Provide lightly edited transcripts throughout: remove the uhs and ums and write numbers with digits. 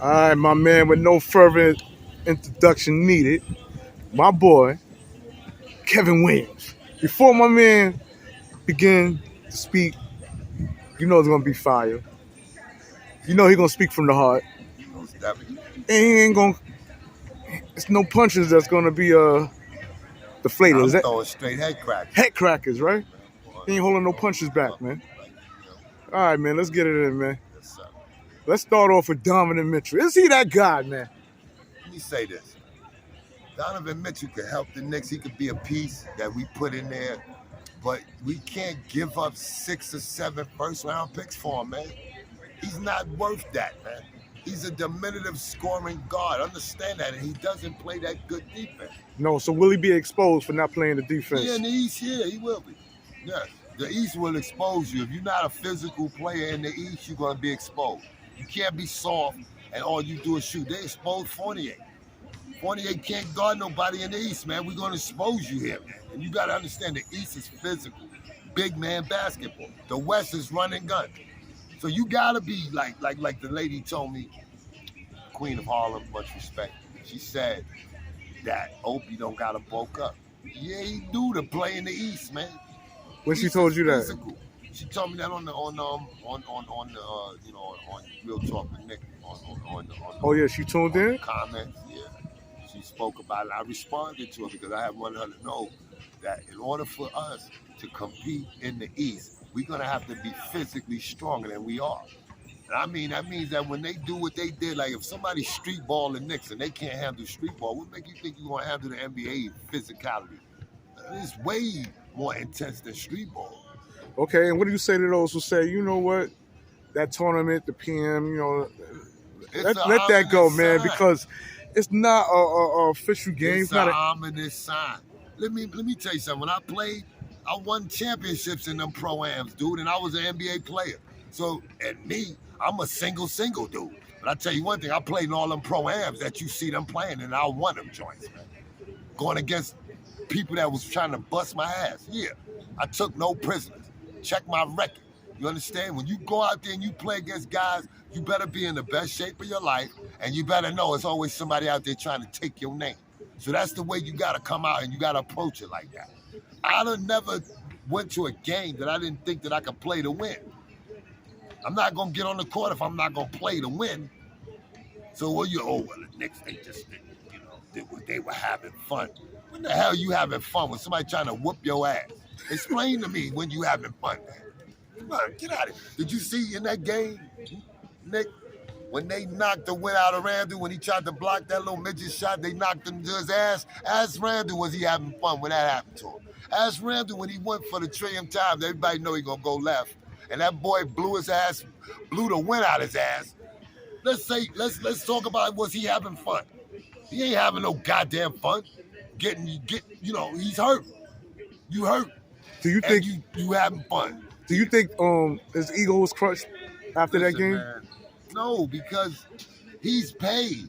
All right, my man, with no further introduction needed, my boy, Kevin Williams. Before my man begin to speak, you know it's going to be fire. You know he's going to speak from the heart. Most definitely. And he ain't going to, it's no punches that's going to be deflated. I'm Is that throwing straight head cracks. head crackers, right? He ain't holding no On- punches back, man. Like, All right, man, let's get it in, man. yes, sir. Let's start off with Donovan Mitchell. Is he that guy, man? Let me say this. Donovan Mitchell could help the Knicks. He could be a piece that we put in there. But we can't give up 6 or 7 first-round picks for him, man. He's not worth that, man. He's a diminutive scoring guard. Understand that. And he doesn't play that good defense. No, so will he be exposed for not playing the defense? Yeah, in the East, yeah, he will be. Yes. The East will expose you. If you're not a physical player in the East, you're going to be exposed. You can't be soft and all you do is shoot. They exposed Fournier. Fournier can't guard nobody in the East, man. We're going to expose you here, man. And you got to understand the East is physical. Big man basketball. The West is run and gun. So you got to be like the lady told me, Queen of Harlem, much respect. She said that Opie don't got to bulk up. Yeah, he do to play in the East, man. When she East told is you that? physical. She told me that on Real Talk with Nick on Oh yeah, she tuned in. comments. Yeah, she spoke about it. I responded to her because I have wanted her to know that in order for us to compete in the East, we're gonna have to be physically stronger than we are. And I mean that means that when they do what they did, like if somebody street ball the Knicks and they can't handle street ball, what make you think you're gonna handle the NBA physicality? It's way more intense than street ball. Okay, and what do you say to those who say, you know what, that tournament, the PM, you know, It's let that go, ominous man, sign. because it's not a official game. It's It's not an a, ominous sign. Let me tell you something. When I played, I won championships in them pro-ams, dude, and I was an NBA player. So, and me, I'm a single dude. But I tell you one thing, I played in all them pro-ams that you see them playing, and I won them joints, man. Going against people that was trying to bust my ass. Yeah, I took no prisoners. Check my record. You understand? When you go out there and you play against guys, you better be in the best shape of your life, and you better know it's always somebody out there trying to take your name. So that's the way you got to come out and you got to approach it like that. I done never went to a game that I didn't think that I could play to win. I'm not going to get on the court if I'm not going to play to win. So well, the Knicks, they were having fun. When the hell you having fun with somebody trying to whoop your ass? Explain to me when you having fun, man. Come on, get out of here. Did you see in that game, Nick, when they knocked the win out of Randle, when he tried to block that little midget shot, they knocked him to his ass? Ask Randle, was he having fun when that happened to him? Ask Randle when he went for the trillion times, everybody know he gonna go left. And that boy blew the wind out his ass. Let's talk about was he having fun? He ain't having no goddamn fun. He's hurt. You hurt. do you think? You having fun? Do you think his ego was crushed after that game? Man, no, because he's paid.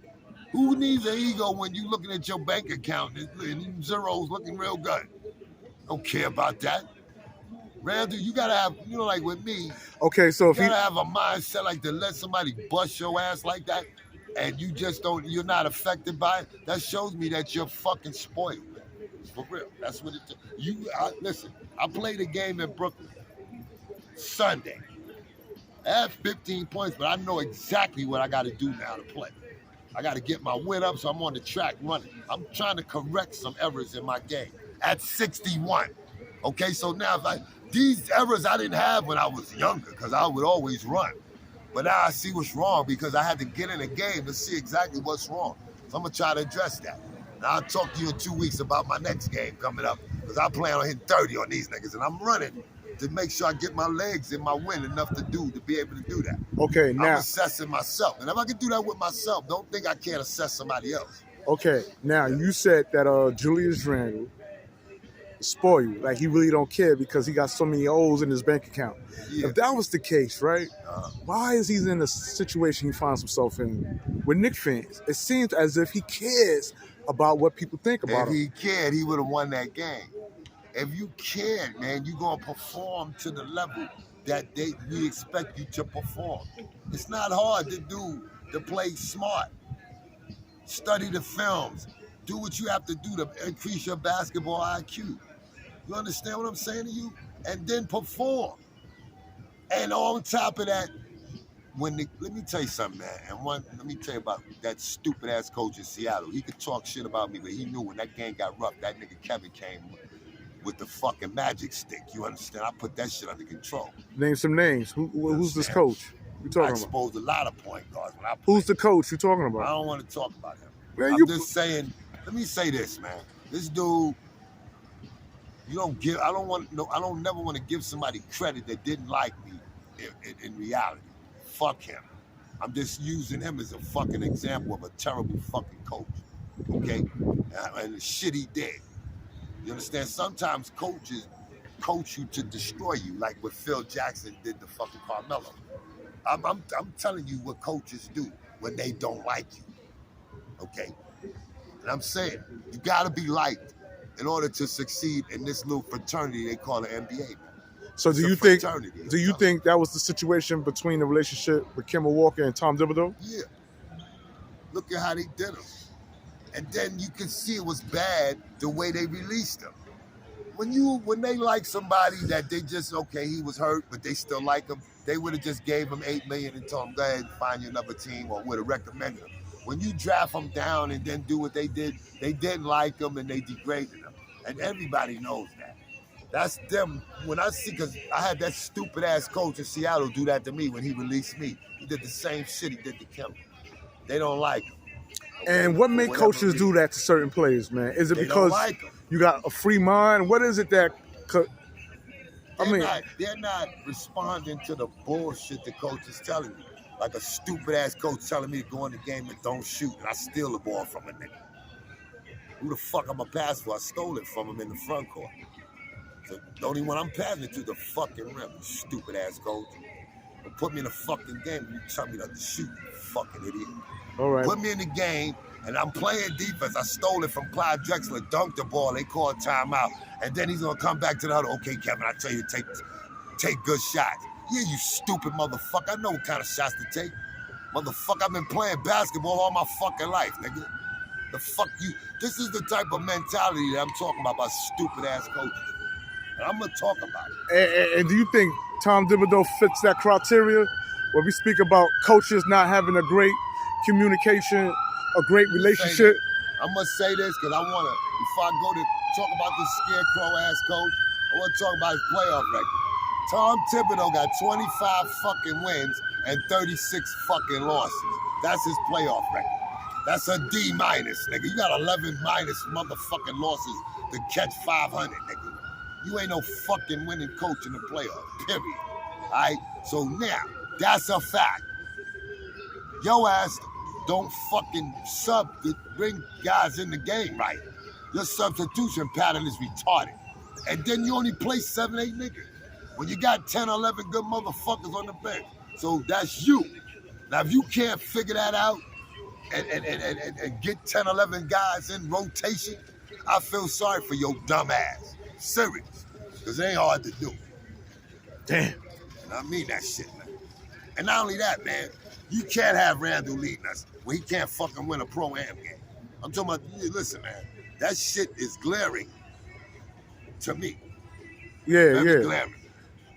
Who needs an ego when you looking at your bank account and zeros looking real good? Don't care about that. Randall, you gotta have, like with me, Okay, so you if he, gotta have a mindset like to let somebody bust your ass like that, and you're not affected by it. That shows me that you're fucking spoiled, man. For real. That's what listen, I played a game in Brooklyn Sunday. I had 15 points, but I know exactly what I got to do now to play. I got to get my win up, so I'm on the track running. I'm trying to correct some errors in my game at 61. Okay, so now these errors I didn't have when I was younger because I would always run. But now I see what's wrong because I had to get in a game to see exactly what's wrong. So I'm going to try to address that. Now I'll talk to you in 2 weeks about my next game coming up because I plan on hitting 30 on these niggas, and I'm running to make sure I get my legs in my win enough to be able to do that. okay, I'm now, assessing myself. And if I can do that with myself, don't think I can't assess somebody else. okay, now you said that Julius Randle spoil you, like he really don't care because he got so many O's in his bank account. Yeah. If that was the case, right? Why is he in the situation he finds himself in with Knicks fans? It seems as if he cares about what people think about If him. he cared, he would have won that game. If you cared, man, you're going to perform to the level that we expect you to perform. It's not hard to do to play smart. Study the films. Do what you have to do to increase your basketball IQ. You understand what I'm saying to you? And then perform. And on top of that, let me tell you something, man. Let me tell you about that stupid ass coach in Seattle. He could talk shit about me, but he knew when that game got rough, that nigga Kevin came with the fucking magic stick. You understand? I put that shit under control. Name some names. Who's this coach you talking I about? exposed a lot of point guards when I played. Who's the coach you talking about? I don't want to talk about him. Man, I'm just saying. Let me say this, man. This dude, I don't never want to give somebody credit that didn't like me in reality. Fuck him. I'm just using him as a fucking example of a terrible fucking coach. Okay? And the shit he did. You understand? Sometimes coaches coach you to destroy you, like what Phil Jackson did to fucking Carmelo. I'm telling you what coaches do when they don't like you. Okay? And I'm saying, you gotta be liked in order to succeed in this little fraternity they call the NBA. So do you think that was the situation between the relationship with Kemba Walker and Tom Thibodeau? Yeah. Look at how they did him. And then you can see it was bad the way they released him. When they like somebody that they just, okay, he was hurt, but they still like him, they would have just gave him $8 million and told him, go ahead and find you another team, or would have recommended him. When you draft them down and then do what they didn't like them and they degraded them. And everybody knows that. That's them. When I see, because I had that stupid ass coach in Seattle do that to me when he released me. He did the same shit he did to Kemba. They don't like him. And what made coaches do that to certain players, man? Is it because you got a free mind? What is it that... They're not responding to the bullshit the coach is telling me. Like a stupid ass coach telling me to go in the game and don't shoot, and I steal the ball from a nigga. Who the fuck I'm a pass for? I stole it from him in the front court. So the only one I'm passing it to the fucking rim, you stupid ass coach. But put me in a fucking game and you tell me not to shoot, you fucking idiot. All right. Put me in the game and I'm playing defense. I stole it from Clyde Drexler, dunked the ball, they called timeout. And then he's gonna come back to the huddle. Okay, Kevin, I tell you to take good shots. Yeah, you stupid motherfucker. I know what kind of shots to take. Motherfucker, I've been playing basketball all my fucking life, nigga. The fuck you? This is the type of mentality that I'm talking about stupid ass coaches. And I'm gonna talk about it. And do you think Tom Thibodeau fits that criteria where we speak about coaches not having a great communication, a great relationship? I'm gonna say this because I wanna, before I go to talk about this scarecrow ass coach, I wanna talk about his playoff record. Tom Thibodeau got 25 fucking wins and 36 fucking losses. That's his playoff record. That's a D minus, nigga. You got 11 minus motherfucking losses to catch 500, nigga. You ain't no fucking winning coach in the playoffs, period. All right? So now, that's a fact. Yo ass don't fucking bring guys in the game right. Your substitution pattern is retarded. And then you only play 7, 8 niggas. When you got 10, 11 good motherfuckers on the bench. So that's you. Now, if you can't figure that out and get 10, 11 guys in rotation, I feel sorry for your dumb ass. Serious. Because it ain't hard to do. Damn. And I mean that shit, man. And not only that, man, you can't have Randle leading us when he can't fucking win a Pro-Am game. I'm talking about, listen, man, that shit is glaring to me. Yeah. Glaring.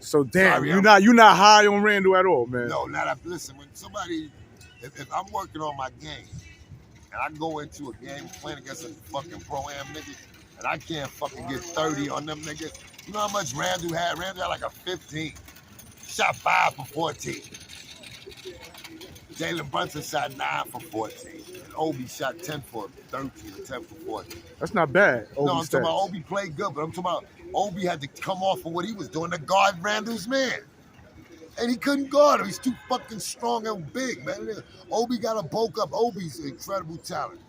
So damn, sorry, you're not high on Randle at all, man. No, listen, when somebody, if I'm working on my game and I go into a game playing against a fucking Pro-Am nigga and I can't fucking get 30 on them niggas, you know how much Randle had? Randle had like a 15. Shot 5 for 14. Jalen Brunson shot 9 for 14. And Obi shot 10 for 13 or 10 for 14. That's not bad. No, I'm talking about Obi played good, but I'm talking about Obi had to come off of what he was doing to guard Randle's man. And he couldn't guard him. He's too fucking strong and big, man. Obi got to bulk up. Obi's an incredible talent.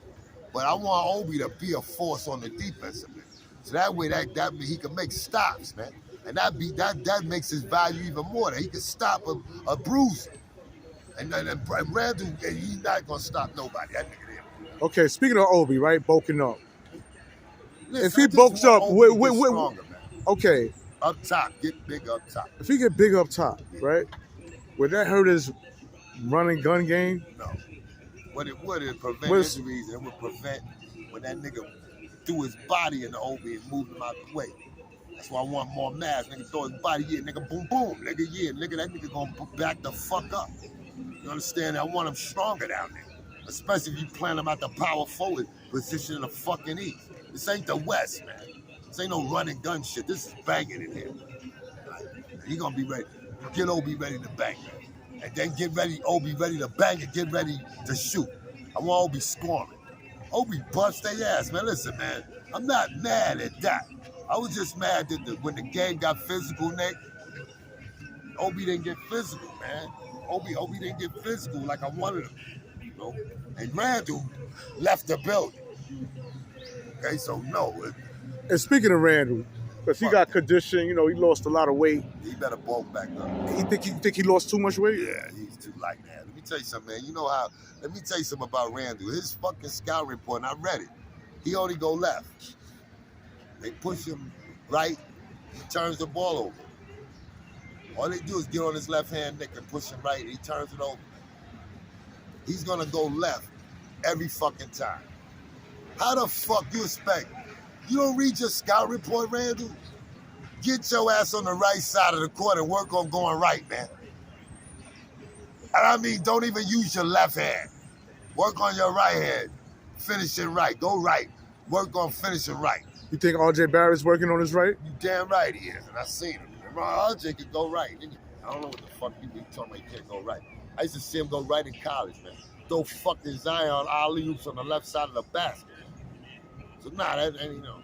But I want Obi to be a force on the defensive end. So that way that he can make stops, man. And that makes his value even more. That he can stop a bruiser. And Randle, he's not going to stop nobody. That nigga there. Okay, speaking of Obi, right, bulking up. Listen, if he bulks up, stronger, man. Okay. Up top, get big up top. If he get big up top, right, would that hurt his run and gun game? No. What it would, it prevent What's- injuries, and it would prevent when that nigga threw his body in the Obi and moved him out the way. That's why I want more mass. Nigga throw his body, yeah, nigga, boom, boom, nigga, yeah, nigga, that nigga gonna back the fuck up. You understand? I want him stronger down there. Especially if you plan him at the power forward position in the fucking East. This ain't the West, man. This ain't no running gun shit. This is banging in here. He gonna be ready. Get Obi ready to bang. And then get ready, Obi ready to bang and get ready to shoot. I want Obi scoring. Obi bust their ass, man. Listen, man, I'm not mad at that. I was just mad that when the game got physical, Nick, Obi didn't get physical, man. Obi didn't get physical like I wanted him, you know. And Randle left the building. Okay, so no. And speaking of Randle, because he got conditioned, you know, he lost a lot of weight. He better bulk back up. He think he lost too much weight? Yeah, he's too light now. Let me tell you something, man. You know how? Let me tell you something about Randle. His fucking scout report, and I read it. He only go left. They push him right. He turns the ball over. All they do is get on his left hand, Nick, and push him right, and he turns it over. He's gonna go left every fucking time. How the fuck you expect? You don't read your scout report, Randle? Get your ass on the right side of the court and work on going right, man. And I mean, don't even use your left hand. Work on your right hand. Finish it right. Go right. Work on finishing right. You think RJ Barrett's working on his right? You damn right he is, and I seen him. RJ could go right. I don't know what the fuck you be talking about. He can't go right. I used to see him go right in college, man. Throw fucking Zion alley-oops on the left side of the basket. So nah, that ain't, you know.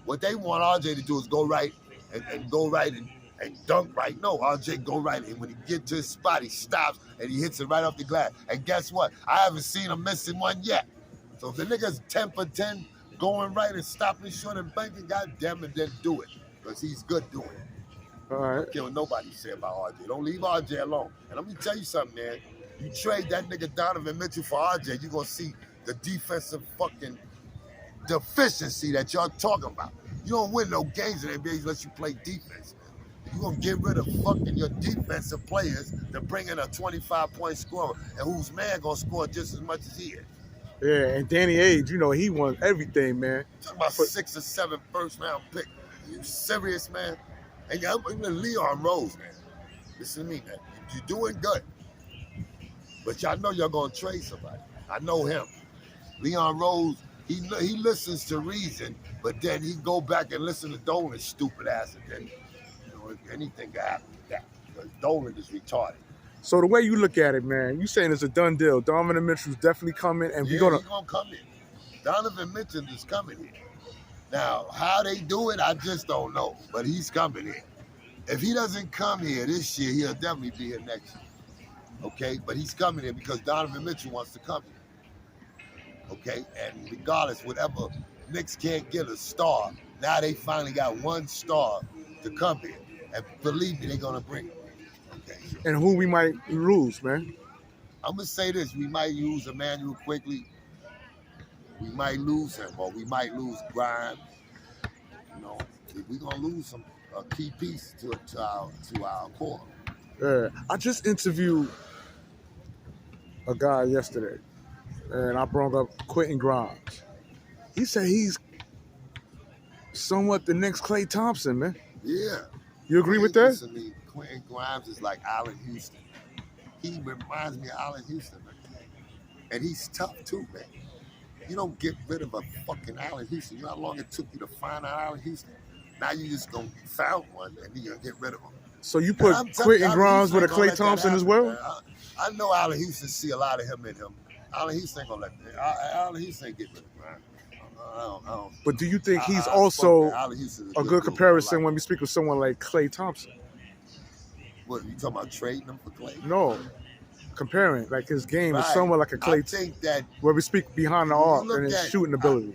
What they want RJ to do is go right and go right and dunk right. No, RJ go right, and when he get to his spot, he stops and he hits it right off the glass. And guess what? I haven't seen him missing one yet. So if the nigga's 10 for 10 going right and stopping short and banking, goddamn it, then do it. Because he's good doing it. All right. I don't care what nobody say about RJ. Don't leave RJ alone. And let me tell you something, man. You trade that nigga Donovan Mitchell for RJ, you're going to see the defensive fucking deficiency that y'all talking about. You don't win no games in the NBA unless you play defense. You're going to get rid of fucking your defensive players to bring in a 25-point scorer and whose man going to score just as much as he is. Yeah, and Danny Ainge, you know, he won everything, man. Talking about 6 or 7 first-round pick. You serious, man? And even Leon Rose, man. Listen to me, man. You're doing good. But y'all know y'all going to trade somebody. I know him. Leon Rose, he listens to reason, but then he go back and listen to Dolan's stupid ass. And then, you know, if anything can happen with that. Because Dolan is retarded. So the way you look at it, man, you saying it's a done deal. Donovan Mitchell's definitely coming, and he's going to come in. Donovan Mitchell is coming in. Now, how they do it, I just don't know. But he's coming in. If he doesn't come here this year, he'll definitely be here next year. Okay? But he's coming here because Donovan Mitchell wants to come here. Okay? And regardless, whatever, Knicks can't get a star. Now they finally got one star to come here. And believe me, they're going to bring him. Okay? And who we might lose, man? I'm going to say this. We might use Emmanuel quickly. We might lose him, or we might lose Grimes. You know, we're going to lose a key piece to our core. Yeah, I just interviewed a guy yesterday, and I brought up Quentin Grimes. He said he's somewhat the next Klay Thompson, man. Yeah. You agree with that? Listen to me, Quentin Grimes is like Allen Houston. He reminds me of Allen Houston, man. And he's tough too, man. You don't get rid of a fucking Allen Houston. You know how long it took you to find out Allen Houston? Now you just gonna found one and then you're gonna get rid of him. So you put Quentin Grimes with a Klay Thompson as well? I know Allen Houston see a lot of him in him. Allen Houston ain't gonna let Allen Houston ain't get rid of Grimes. I don't. But do you think he's also a good comparison like, when we speak with someone like Klay Thompson? What, you talking about trading him for Klay? No. Comparing, like his game is somewhat like a Klay. I think that where we speak behind the arc and his shooting ability.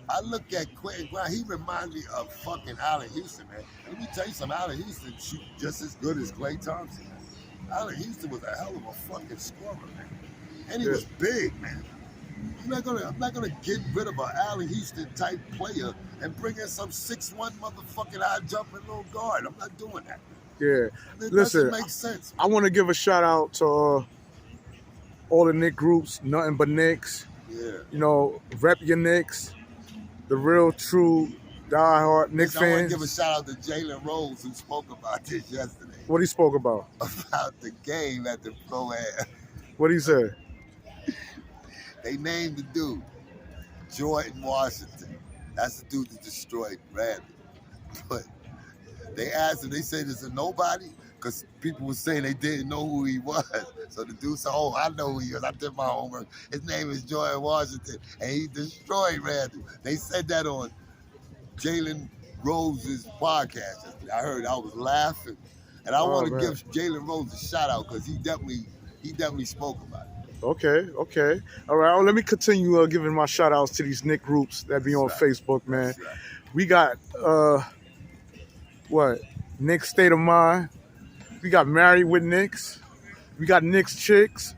I look at Quentin Grimes. He reminds me of fucking Allen Houston, man. Let me tell you something. Allen Houston shoot just as good as Klay Thompson, man. Allen Houston was a hell of a fucking scorer, man. And he was big, man. I'm not gonna get rid of an Allen Houston type player and bring in some 6'1" motherfucking high jumping little guard. I'm not doing that. Yeah. It Listen, doesn't make sense. I want to give a shout out to all the Knicks groups, nothing but Knicks. Yeah. You know, rep your Knicks, the real, true, diehard Knicks I want to give a fans. shout out to Jalen Rose who spoke about this yesterday. What he spoke about? About the game at the Pro-Am. What he said? They named the dude Jordan Washington. That's the dude that destroyed Randle. But they asked him, they said, is it nobody? Because people were saying they didn't know who he was. So the dude said, oh, I know who he is. I did my homework. His name is Jordan Washington, and he destroyed Randle. They said that on Jalen Rose's podcast. I heard, I was laughing. And I want to give Jalen Rose a shout out because he definitely spoke about it. Okay. All right, let me continue giving my shout outs to these Knicks groups that be on Facebook, man. That's right. We got, Knicks State of Mind. We got Married with Knicks. We got Knicks Chicks.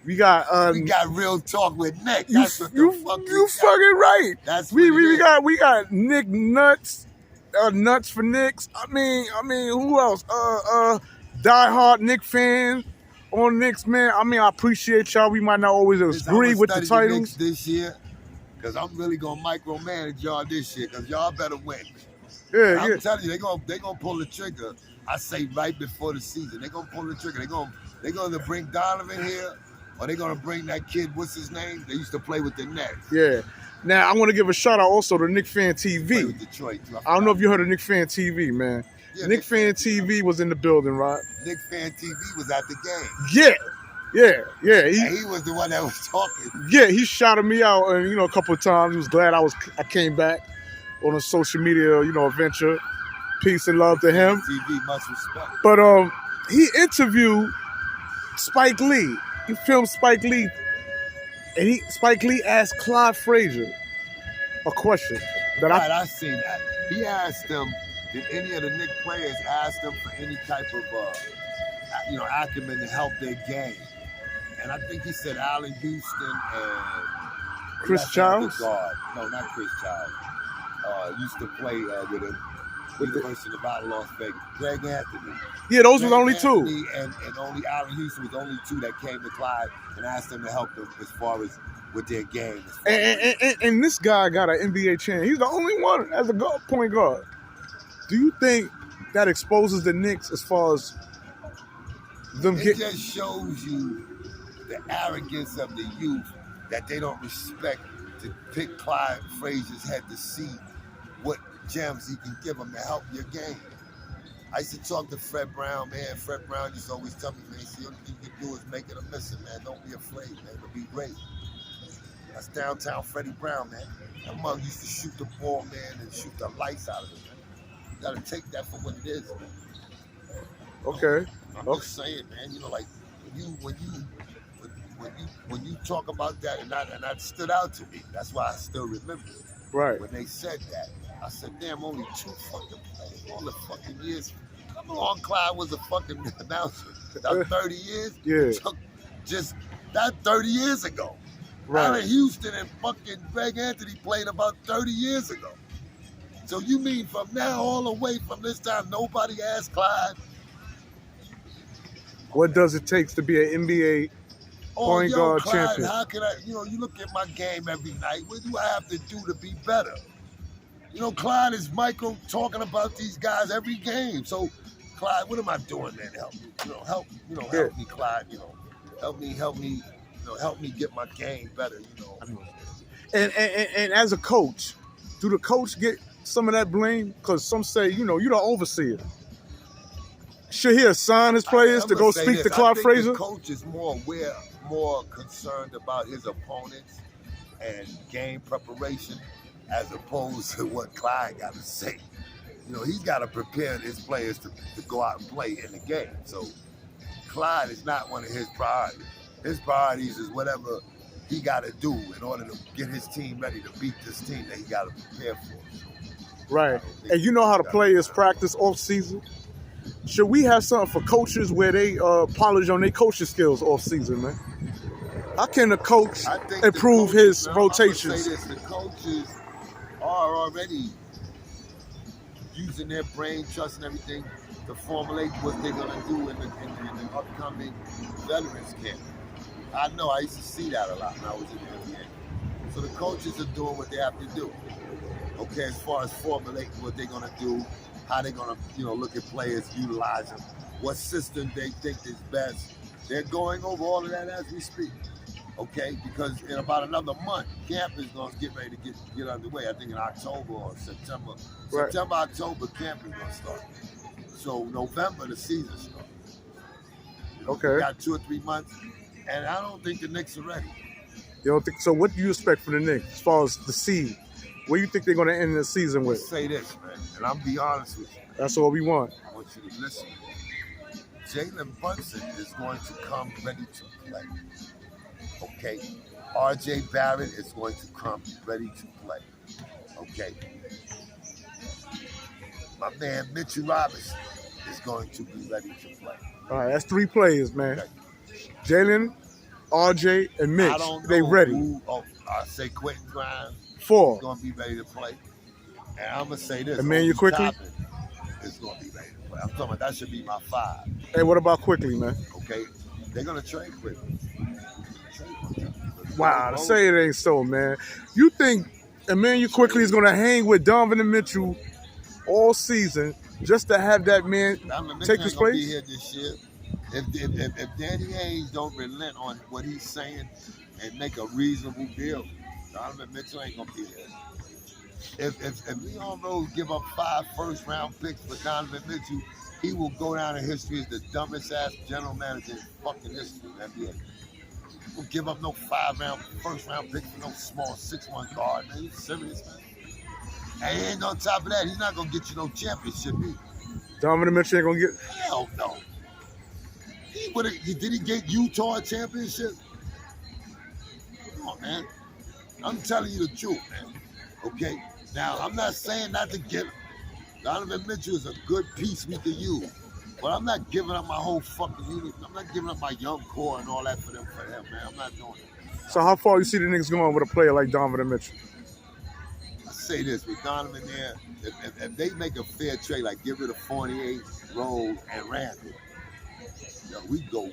We got Real Talk with Nick. That's what you fucking right. That's we got Nick Nuts, Nuts for Knicks. I mean who else? Diehard Knicks fans on Knicks, man. I mean, I appreciate y'all. We might not always agree with the titles this year, because I'm really gonna micromanage y'all this year, because y'all better win. Yeah, I'm telling you, they gonna pull the trigger. I say right before the season, they gonna pull the trigger. They gonna bring Donovan here, or they gonna bring that kid. What's his name? They used to play with the Nets. Yeah. Now I want to give a shout out also to Knicks Fan TV. Play with Detroit too. I don't know if you heard of Knicks Fan TV, man. Yeah, Knicks Fan TV was in the building, right? Knicks Fan TV was at the game. Yeah. He was the one that was talking. Yeah, he shouted me out, and a couple of times. He was glad I came back on a social media, adventure. Peace and love to him. TV, much respect. But he interviewed Spike Lee. He filmed Spike Lee, and Spike Lee asked Clyde Frazier a question I seen that. He asked him, did any of the Knicks players ask them for any type of acumen to help their game? And I think he said Allen Houston and Chris Childs. No, not Chris Childs. Used to play with him. University of Las Vegas. Greg Anthony. Yeah, those were only two. And only Allen Houston was the only two that came to Clyde and asked them to help them as far as with their game. And this guy got an NBA champ. He's the only one as a point guard. Do you think that exposes the Knicks as far as them It just shows you the arrogance of the youth that they don't respect to pick Clyde Frazier's head to see what gems he can give them to help your game. I used to talk to Fred Brown, man. Fred Brown used to always tell me, man, the only thing you can do is make it a mission, man. Don't be afraid, man. It'll be great. That's downtown Freddie Brown, man. That mug used to shoot the ball, man, and shoot the lights out of it, man. You gotta take that for what it is, man. Okay. I'm just saying, man. Like when you talk about that, and that stood out to me. That's why I still remember it. Right. When they said that, I said, damn, only 2 fucking players, all the fucking years. How long Clyde was a fucking announcer? About 30 years? Yeah. Took just that 30 years ago. Right. Allen Houston and fucking Greg Anthony played about 30 years ago. So you mean from now all the way from this time, nobody asked Clyde? What does it take to be an NBA point guard Clyde, champion? How can I, you look at my game every night. What do I have to do to be better? Clyde is micro talking about these guys every game. So, Clyde, what am I doing, man? Help me, help me, Clyde. Help me get my game better. And as a coach, do the coach get some of that blame? Because some say, you're the overseer. Should he assign his players to go speak to Clyde Frazier? The coach is more concerned about his opponents and game preparation as opposed to what Clyde got to say. He's got to prepare his players to go out and play in the game. So Clyde is not one of his priorities. His priorities is whatever he got to do in order to get his team ready to beat this team that he got to prepare for. Right. And you know how the players practice off season? Should we have something for coaches where they polish on their coaching skills off season, man? How can the coach improve his rotations? I'm gonna say this, the coaches are already using their brain, trusting everything to formulate what they're gonna do in the upcoming veterans camp. I know. I used to see that a lot when I was in the NBA. So the coaches are doing what they have to do. Okay, as far as formulating what they're gonna do, how they're gonna, look at players, utilize them, what system they think is best. They're going over all of that as we speak. Okay, because in about another month, camp is gonna get ready to get underway. I think in October or September. Right. September, October, camp is gonna start. So November, the season starts. Okay. We got 2 or 3 months, and I don't think the Knicks are ready. You don't think so? What do you expect from the Knicks as far as the seed? What do you think they're going to end the season with? Let's say this, man, and I'm be honest with you. That's all we want. I want you to listen. Jalen Brunson is going to come ready to play. Okay? R.J. Barrett is going to come ready to play. Okay? My man Mitchell Robinson is going to be ready to play. All right, that's 3 players, man. Okay. Jalen, R.J., and Mitch. I don't know they ready. I say Quentin Grimes 4. is going to be ready to play. And I'm going to say this. Emmanuel Quickly is going to be ready to play. I'm talking about that should be my 5. Hey, what about Quickly, man? Okay? They're going to trade Quickly. Wow, to say it ain't so, man. You think Emmanuel Quickly is going to hang with Donovan Mitchell all season just to have that man take his place? Be here this year. If Danny Ainge don't relent on what he's saying and make a reasonable deal, Donovan Mitchell ain't gonna be here. If Leon Rose give up 5 first-round picks for Donovan Mitchell, he will go down in history as the dumbest ass general manager in fucking history in the NBA. He'll give up no first-round picks for no small 6'1" guard, man. You serious, man? And on top of that, he's not gonna get you no championship either. Donovan Mitchell ain't gonna get. Hell no. Did he get Utah a championship? Come on, man. I'm telling you the truth, man. Okay? Now, I'm not saying not to get him. Donovan Mitchell is a good piece we could use. But I'm not giving up my whole fucking unit. I'm not giving up my young core and all that for him, man. I'm not doing it. So how far you see the Knicks going with a player like Donovan Mitchell? I say this, with Donovan there, if they make a fair trade, like get rid of 48, Rose, and Randle, we go.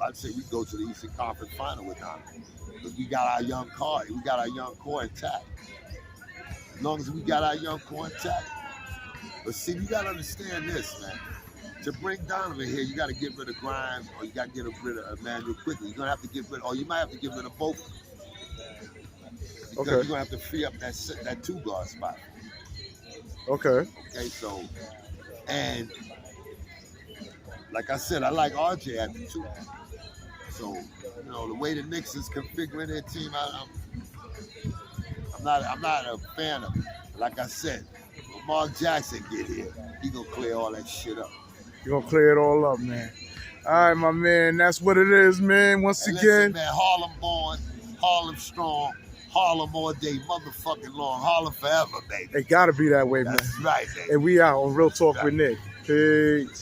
I'd say we go to the Eastern Conference Final with Donovan. Because we got our young core. We got our young core intact. As long as we got our young core intact. But see, you got to understand this, man. To bring Donovan here, you got to get rid of Grimes, or you got to get rid of Emmanuel Quickly. You're going to have to get rid, or you might have to get rid of both. Because you're going to have to free up that 2-guard spot. Okay. Okay, so, and like I said, I like RJ at the 2. So, the way the Knicks is configuring their team, I'm not a fan of it. Like I said, when Mark Jackson get here, he gonna clear all that shit up. You're gonna clear it all up, man. All right, my man. That's what it is, man. Once again, listen, man, Harlem born, Harlem strong, Harlem all day, motherfucking long, Harlem forever, baby. It gotta be that way, man. That's right, baby. And we out on Real Talk with Nick. Peace.